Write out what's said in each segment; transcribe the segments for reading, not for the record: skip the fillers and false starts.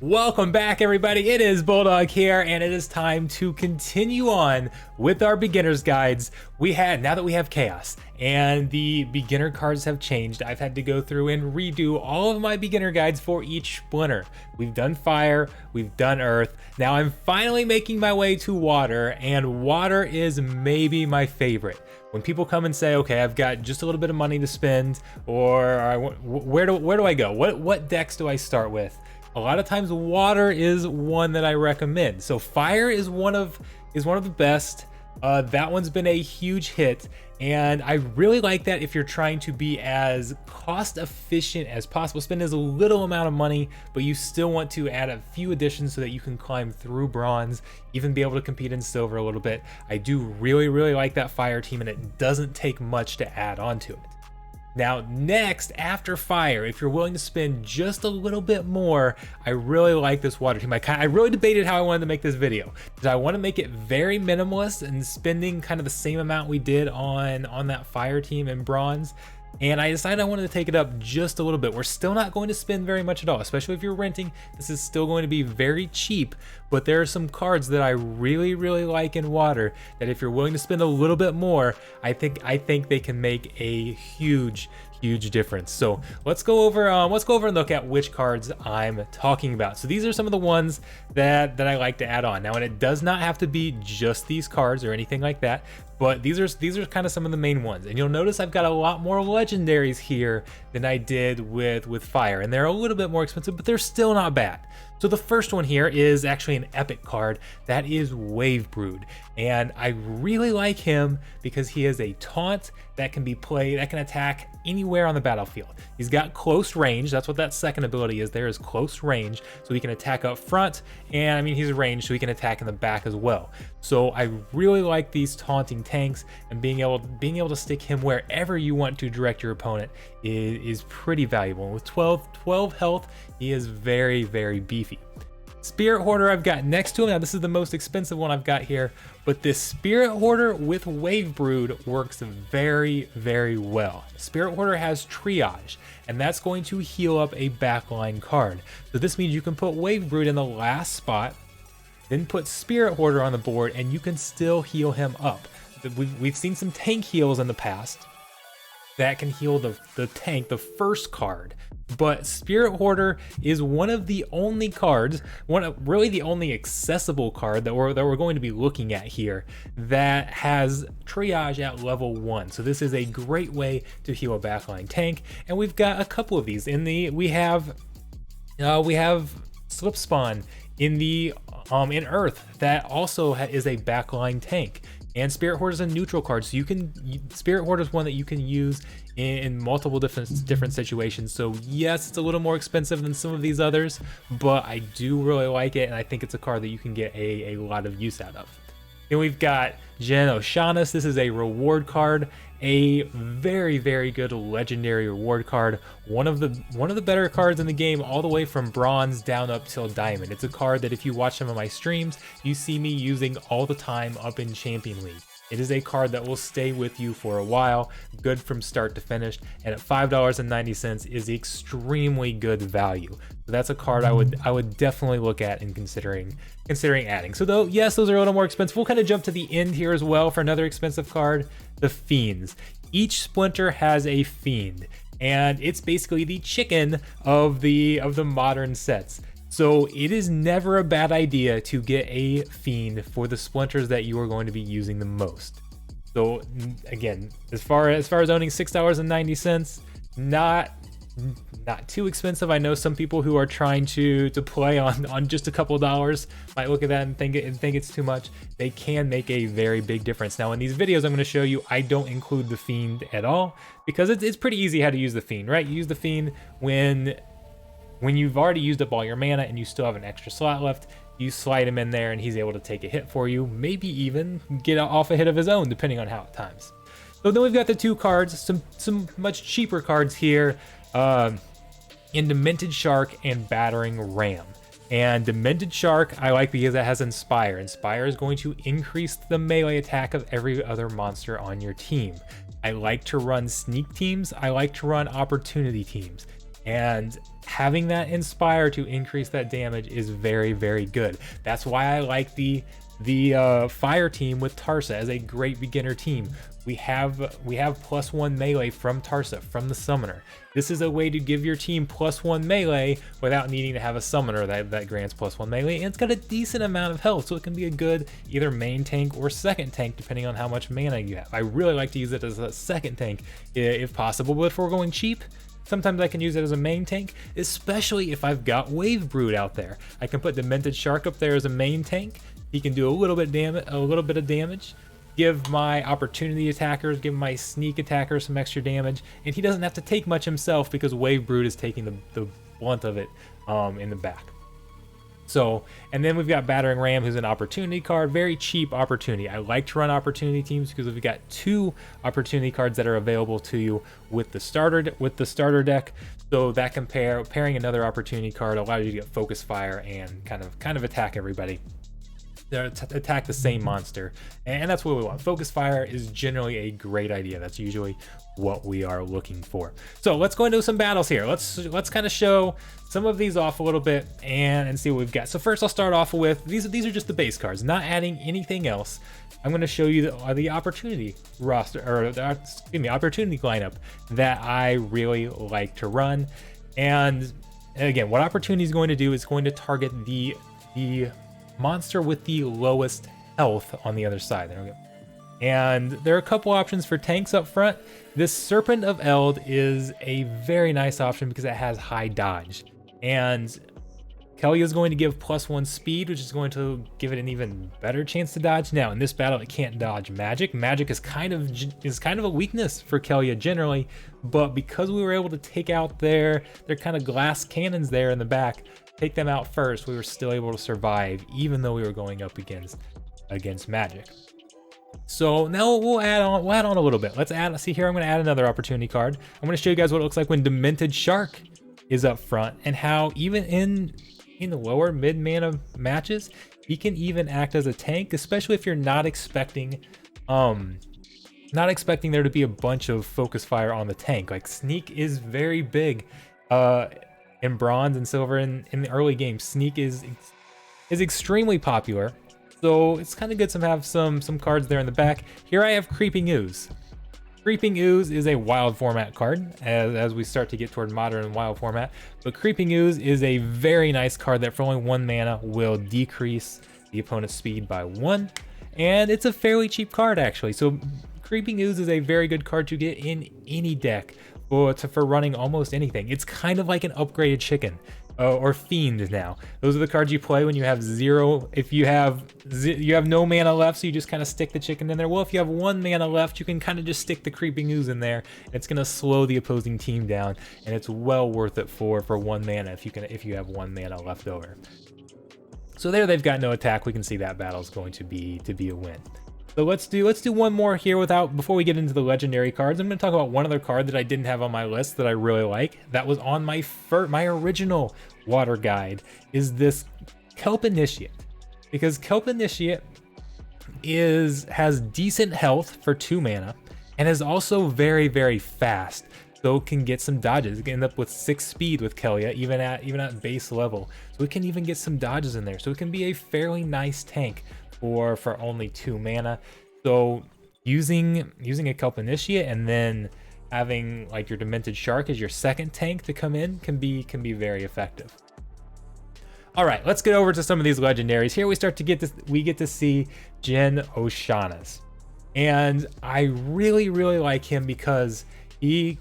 Welcome back, everybody. It is Bulldog here, and it is time to continue on with our beginner's guides. Now that we have Chaos and the beginner cards have changed, I've had to go through and redo all of my beginner guides for each splinter. We've done Fire, we've done Earth. Now I'm finally making my way to Water, and Water is maybe my favorite. When people come and say, okay, I've got just a little bit of money to spend, or where do I go? What decks do I start with? A lot of times Water is one that I recommend. So Fire is one of the best. That one's been a huge hit, and I really like that if you're trying to be as cost efficient as possible, spend as little amount of money, but you still want to add a few additions so that you can climb through bronze, even be able to compete in silver a little bit. I do really like that Fire team, and it doesn't take much to add on to it. Now, next, after Fire, if you're willing to spend just a little bit more, I really like this Water team. I really debated how I wanted to make this video. Did I want to make it very minimalist and spending kind of the same amount we did on that Fire team in bronze? And I decided I wanted to take it up just a little bit. We're still not going to spend very much at all, especially if you're renting. This is still going to be very cheap, but there are some cards that I really like in Water that if you're willing to spend a little bit more, I think they can make a huge difference. So let's go over and look at which cards I'm talking about. So these are some of the ones that I like to add on. Now, and it does not have to be just these cards or anything like that, but these are kind of some of the main ones. And you'll notice I've got a lot more legendaries here than I did with Fire, and they're a little bit more expensive, but they're still not bad. So the first one here is actually an epic card. That is Wave Brood, and I really like him because he is a taunt that can be played, that can attack anywhere on the battlefield. He's got close range. That's what that second ability is. There is close range, so he can attack up front, and I mean he's ranged, so he can attack in the back as well. So I really like these taunting tanks, and being able to stick him wherever you want to direct your opponent is pretty valuable. And with 12 health, he is very beefy. Spirit Hoarder I've got next to him. Now this is the most expensive one I've got here, but this Spirit Hoarder with Wave Brood works very well. Spirit Hoarder has Triage, and that's going to heal up a backline card. So this means you can put Wave Brood in the last spot, then put Spirit Hoarder on the board, and you can still heal him up. We've seen some tank heals in the past that can heal the tank, the first card. But Spirit Hoarder is one of the only cards, really the only accessible card that we're going to be looking at here that has Triage at level 1. So this is a great way to heal a backline tank, and we've got a couple of these. We have Slip Spawn in Earth that also is a backline tank. And Spirit Hoarder is a neutral card, so Spirit Hoarder is one that you can use in multiple different situations. So yes, it's a little more expensive than some of these others, but I do really like it, and I think it's a card that you can get a lot of use out of. Then we've got Djinn Oshannus. This is a reward card, a very good legendary reward card. One of the better cards in the game, all the way from bronze down up till diamond. It's a card that if you watch some of my streams, you see me using all the time up in Champion League. It is a card that will stay with you for a while, good from start to finish, and at $5.90 is extremely good value. So that's a card I would definitely look at in considering adding. So though, yes, those are a little more expensive. We'll kind of jump to the end here as well for another expensive card, the Fiends. Each Splinter has a Fiend, and it's basically the chicken of the modern sets. So it is never a bad idea to get a Fiend for the splinters that you are going to be using the most. So again, as far as owning $6.90, not too expensive. I know some people who are trying to play on just a couple dollars might look at that and think it's too much. They can make a very big difference. Now in these videos I'm going to show you, I don't include the Fiend at all because it's pretty easy how to use the Fiend, right? You use the Fiend when you've already used up all your mana and you still have an extra slot left. You slide him in there and he's able to take a hit for you, maybe even get off a hit of his own, depending on how it times. So then we've got the two cards, some much cheaper cards here, in Demented Shark and Battering Ram. And Demented Shark I like because it has Inspire. Inspire is going to increase the melee attack of every other monster on your team. I like to run sneak teams. I like to run opportunity teams. And having that inspire to increase that damage is very, very good. That's why I like the fire team with Tarsa as a great beginner team. We have +1 melee from Tarsa, from the summoner. This is a way to give your team +1 melee without needing to have a summoner that grants +1 melee, and it's got a decent amount of health, so it can be a good either main tank or second tank depending on how much mana you have. I really like to use it as a second tank if possible, but if we're going cheap, sometimes I can use it as a main tank, especially if I've got Wave Brood out there. I can put Demented Shark up there as a main tank. He can do a little bit of damage, give my opportunity attackers, give my sneak attackers some extra damage, and he doesn't have to take much himself because Wave Brood is taking the blunt of it in the back. So, and then we've got Battering Ram, who's an opportunity card, very cheap opportunity. I like to run opportunity teams because we've got 2 opportunity cards that are available to you with the starter deck. So that pairing another opportunity card allows you to get focus fire and kind of attack everybody. Attack the same monster, and that's what we want. Focus fire is generally a great idea. That's usually what we are looking for. So let's go into some battles here. Let's kind of show some of these off a little bit and see what we've got. So first I'll start off with these are just the base cards, not adding anything else. I'm going to show you the opportunity roster, or opportunity lineup that I really like to run. And again, what opportunity is going to do is going to target the monster with the lowest health on the other side. There we go. And there are a couple options for tanks up front. This Serpent of Eld is a very nice option because it has high dodge. And Kelia is going to give +1 speed, which is going to give it an even better chance to dodge. Now, in this battle, it can't dodge magic. Magic is kind of a weakness for Kelia generally, but because we were able to take out their kind of glass cannons there in the back, take them out first, we were still able to survive even though we were going up against magic. So now we'll add on a little bit. Let's see here. I'm going to add another opportunity card. I'm going to show you guys what it looks like when Demented Shark is up front, and how even in the lower mid mana matches, he can even act as a tank, especially if you're not expecting there to be a bunch of focus fire on the tank. Like, sneak is very big in bronze and silver in the early game. Sneak is extremely popular, so it's kind of good to have some cards there in the back. Here I have Creeping Ooze. Creeping Ooze is a wild format card as we start to get toward modern and wild format, but Creeping Ooze is a very nice card that for only 1 mana will decrease the opponent's speed by 1, and it's a fairly cheap card actually. So Creeping Ooze is a very good card to get in any deck for running almost anything. It's kind of like an upgraded chicken or Fiend now. Those are the cards you play when you have 0. If you have no mana left, so you just kind of stick the chicken in there. Well, if you have 1 mana left, you can kind of just stick the Creeping Ooze in there. It's going to slow the opposing team down, and it's well worth it for 1 mana if you have 1 mana left over. So there, they've got no attack. We can see that battle's going to be a win. So let's do one more here before we get into the legendary cards. I'm going to talk about one other card that I didn't have on my list that I really like. That was on my original water guide, is this Kelp Initiate. Because Kelp Initiate has decent health for 2 mana and is also very, very fast. So it can get some dodges. It can end up with 6 speed with Kelia, even at base level. So it can even get some dodges in there. So it can be a fairly nice tank for only 2 mana. So using a Kelp Initiate and then having like your Demented Shark as your second tank to come in can be very effective. All right, let's get over to some of these legendaries. Here we get to see Djinn Oshannus, and I really like him because he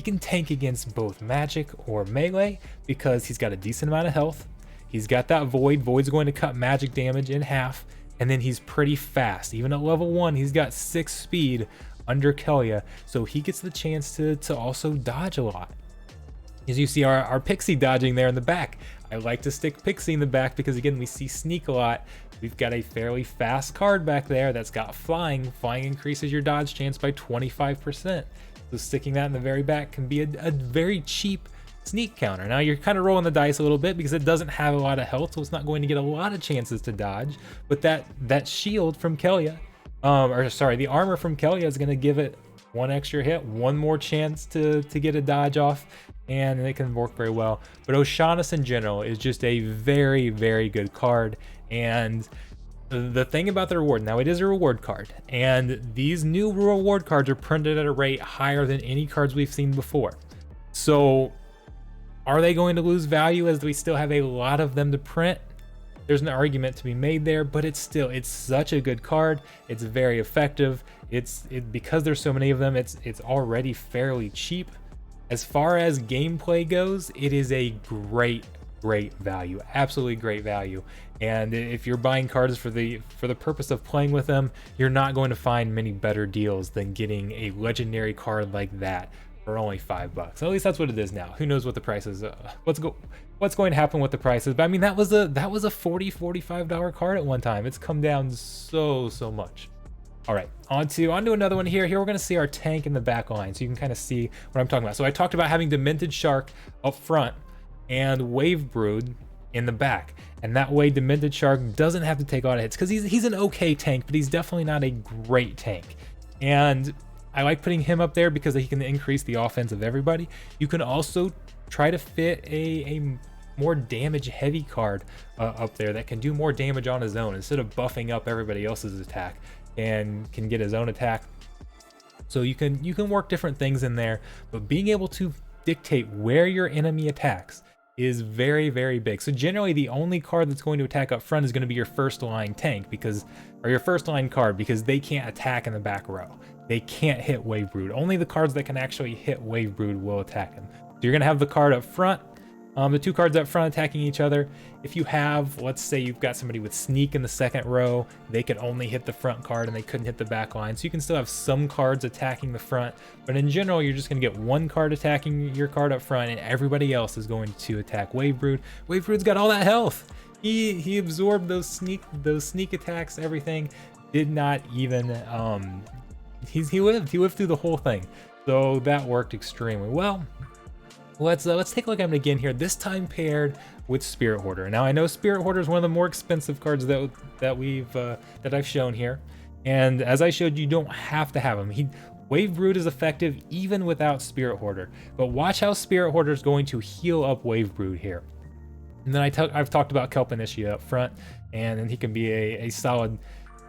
can tank against both magic or melee because he's got a decent amount of health. He's got that void. Void's going to cut magic damage in half. And then he's pretty fast. Even at level 1, he's got 6 speed under Kelia, so he gets the chance to also dodge a lot. As you see our Pixie dodging there in the back. I like to stick Pixie in the back because, again, we see sneak a lot. We've got a fairly fast card back there that's got flying. Flying increases your dodge chance by 25%. So sticking that in the very back can be a very cheap sneak counter. Now you're kind of rolling the dice a little bit because it doesn't have a lot of health, so it's not going to get a lot of chances to dodge. But that shield from Kelia, the armor from Kelia is going to give it 1 extra hit, 1 more chance to get a dodge off, and it can work very well. But Oshannus in general is just a very, very good card. And the thing about the reward, now it is a reward card, and these new reward cards are printed at a rate higher than any cards we've seen before. So are they going to lose value as we still have a lot of them to print? There's an argument to be made there, but it's such a good card. It's very effective. Because there's so many of them, it's already fairly cheap. As far as gameplay goes, it is a great value, absolutely great value. And if you're buying cards for the purpose of playing with them, you're not going to find many better deals than getting a legendary card like that for only $5. At least that's what it is now. Who knows what the price is? What's going to happen with the prices? But I mean, that was a $40-$45 card at one time. It's come down so much. All right, on to another one here. Here we're gonna see our tank in the back line, so you can kind of see what I'm talking about. So I talked about having Demented Shark up front and Wave Brood in the back, and that way Demented Shark doesn't have to take a lot of hits, because he's an okay tank, but he's definitely not a great tank. And I like putting him up there because he can increase the offense of everybody. You can also try to fit a more damage heavy card up there that can do more damage on his own instead of buffing up everybody else's attack, and can get his own attack. So you can work different things in there, but being able to dictate where your enemy attacks is very big. So generally the only card that's going to attack up front is going to be your first line tank, or your first line card, because they can't attack in the back row. They can't hit Wave Brood. Only the cards that can actually hit Wave Brood will attack him. So you're going to have the card up front, the two cards up front attacking each other. If you have, let's say you've got somebody with sneak in the second row, they could only hit the front card and they couldn't hit the back line. So you can still have some cards attacking the front, but in general, you're just going to get one card attacking your card up front, and everybody else is going to attack Wave Brood. Wave Brood's got all that health. He absorbed those sneak attacks, everything. Did not even he lived through the whole thing. So that worked extremely well. Let's take a look at him again here, this time paired with Spirit Hoarder. Now I know Spirit Hoarder is one of the more expensive cards that I've shown here, and as I showed you, don't have to have him. Wave Brood is effective even without Spirit Hoarder, but watch how Spirit Hoarder is going to heal up Wave Brood here. And then I've talked about Kelp Initiate up front, and then he can be a solid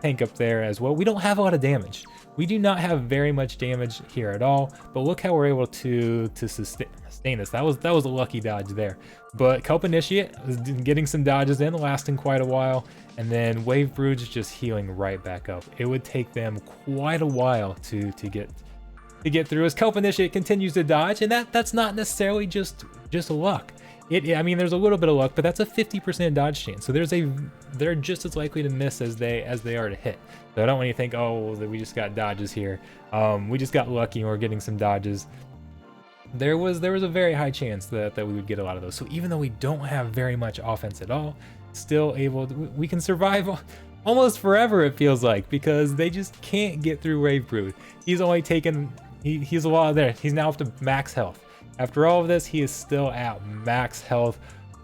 tank up there as well. We don't have a lot of damage. We do not have very much damage here at all, but look how we're able to sustain this. That was a lucky dodge there. But Kelp Initiate is getting some dodges in, lasting quite a while, and then Wave Brood's just healing right back up. It would take them quite a while to get through as Kelp Initiate continues to dodge, and that's not necessarily just luck. I mean, there's a little bit of luck, but that's a 50% dodge chance. So they're just as likely to miss as they are to hit. So I don't want you to think, oh, we just got dodges here. We just got lucky and we're getting some dodges. There was a very high chance that we would get a lot of those. So even though we don't have very much offense at all, still we can survive almost forever, it feels like, because they just can't get through Wave Brood. He's only taken, he's a lot there. He's now up to max health. After all of this, he is still at max health.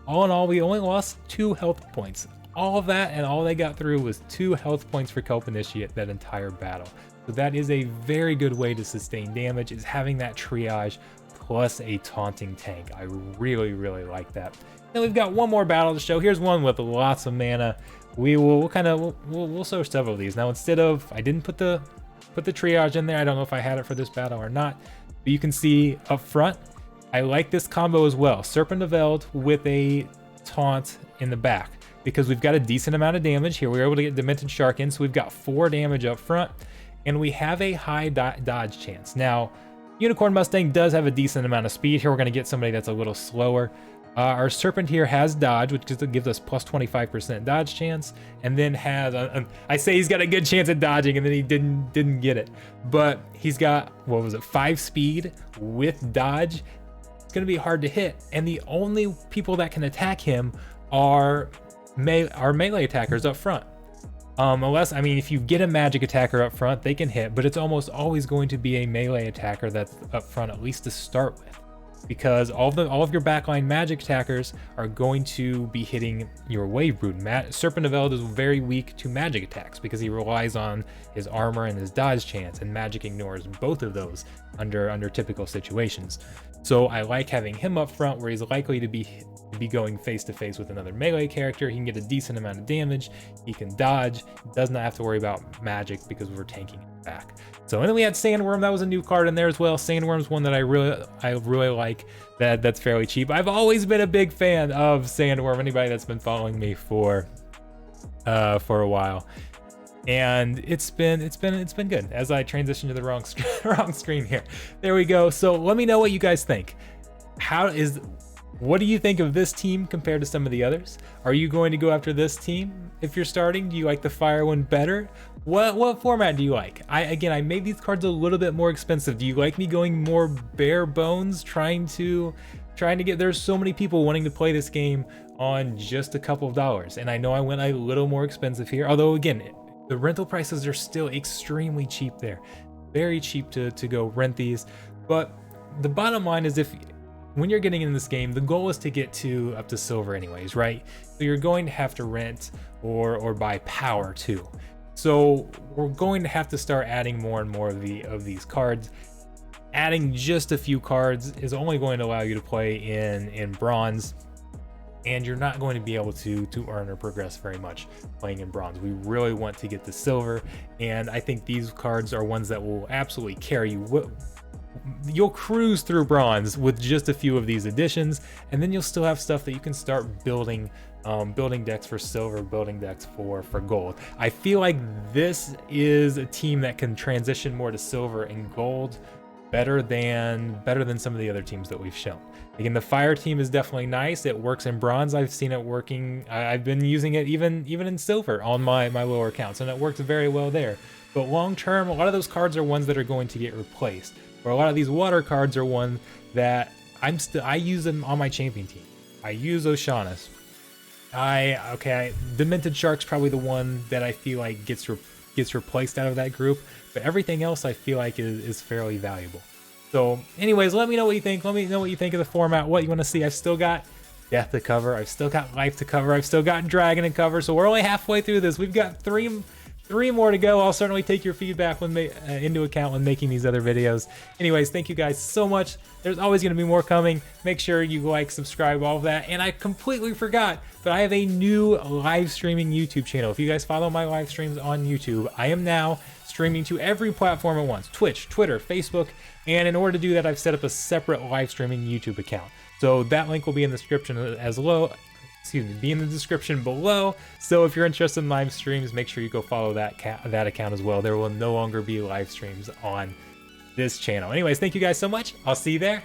All in all, we only lost 2 health points. All of that, and all they got through was 2 health points for Kelp Initiate that entire battle. So that is a very good way to sustain damage, is having that triage plus a taunting tank. I really like that. Then we've got one more battle to show. Here's one with lots of mana. We'll show several of these. Now instead of, I didn't put the triage in there. I don't know if I had it for this battle or not, but you can see up front, I like this combo as well. Serpent of Eld with a taunt in the back, because we've got a decent amount of damage here. We were able to get Demented Shark in, so we've got 4 damage up front, and we have a high dodge chance. Now, Unicorn Mustang does have a decent amount of speed. Here we're going to get somebody that's a little slower. Our Serpent here has dodge, which gives us plus 25% dodge chance, and then has I say he's got a good chance at dodging, and then he didn't get it. But he's got, what was it, 5 speed with dodge. It's going to be hard to hit, and the only people that can attack him are melee attackers up front. Unless, I mean, if you get a magic attacker up front, they can hit, but it's almost always going to be a melee attacker that's up front, at least to start with. because all of your backline magic attackers are going to be hitting your Wave Brood. Serpent of Eld is very weak to magic attacks because he relies on his armor and his dodge chance, and magic ignores both of those under typical situations. So I like having him up front where he's likely to be going face to face with another melee character. He can get a decent amount of damage, he can dodge, does not have to worry about magic because we're tanking it back. So, and then we had Sandworm. That was a new card in there as well. Sandworm's one that I really like, that's fairly cheap. I've always been a big fan of Sandworm, anybody that's been following me for a while. And it's been good as I transition to the wrong screen here. There we go. So let me know what you guys think. What do you think of this team compared to some of the others? Are you going to go after this team if you're starting? Do you like the fire one better? What format do you like? I made these cards a little bit more expensive. Do you like me going more bare bones, trying to get, there's so many people wanting to play this game on just a couple of dollars, and I know I went a little more expensive here, although again, the rental prices are still extremely cheap there. Very cheap to go rent these. But the bottom line is, when you're getting in this game, the goal is to get up to silver anyways, right? So you're going to have to rent or buy power too. So we're going to have to start adding more and more of these cards. Adding just a few cards is only going to allow you to play in bronze, and you're not going to be able to earn or progress very much playing in bronze. We really want to get the silver, and I think these cards are ones that will absolutely carry you. You'll cruise through bronze with just a few of these additions, and then you'll still have stuff that you can start building decks for silver, building decks for gold. I feel like this is a team that can transition more to silver and gold better than some of the other teams that we've shown. Again, the fire team is definitely nice. It works in bronze. I've seen it working. I've been using it even in silver on my lower accounts, and it works very well there. But long term, a lot of those cards are ones that are going to get replaced. Or a lot of these water cards are one that I use them on my champion team. I use Oshannus. Demented Shark's probably the one that I feel like gets replaced out of that group, but everything else I feel like is fairly valuable. So anyways, let me know what you think. Let me know what you think of the format, what you want to see. I've still got Death to cover, I've still got Life to cover, I've still got Dragon to cover, so we're only halfway through this. We've got three more to go. I'll certainly take your feedback into account when making these other videos. Anyways, thank you guys so much. There's always going to be more coming. Make sure you like, subscribe, all of that. And I completely forgot, but I have a new live streaming YouTube channel. If you guys follow my live streams on YouTube, I am now streaming to every platform at once: Twitch, Twitter, Facebook. And in order to do that, I've set up a separate live streaming YouTube account. So that link will be in the description be in the description below. So if you're interested in live streams, make sure you go follow that account as well. There will no longer be live streams on this channel. Anyways, thank you guys so much. I'll see you there.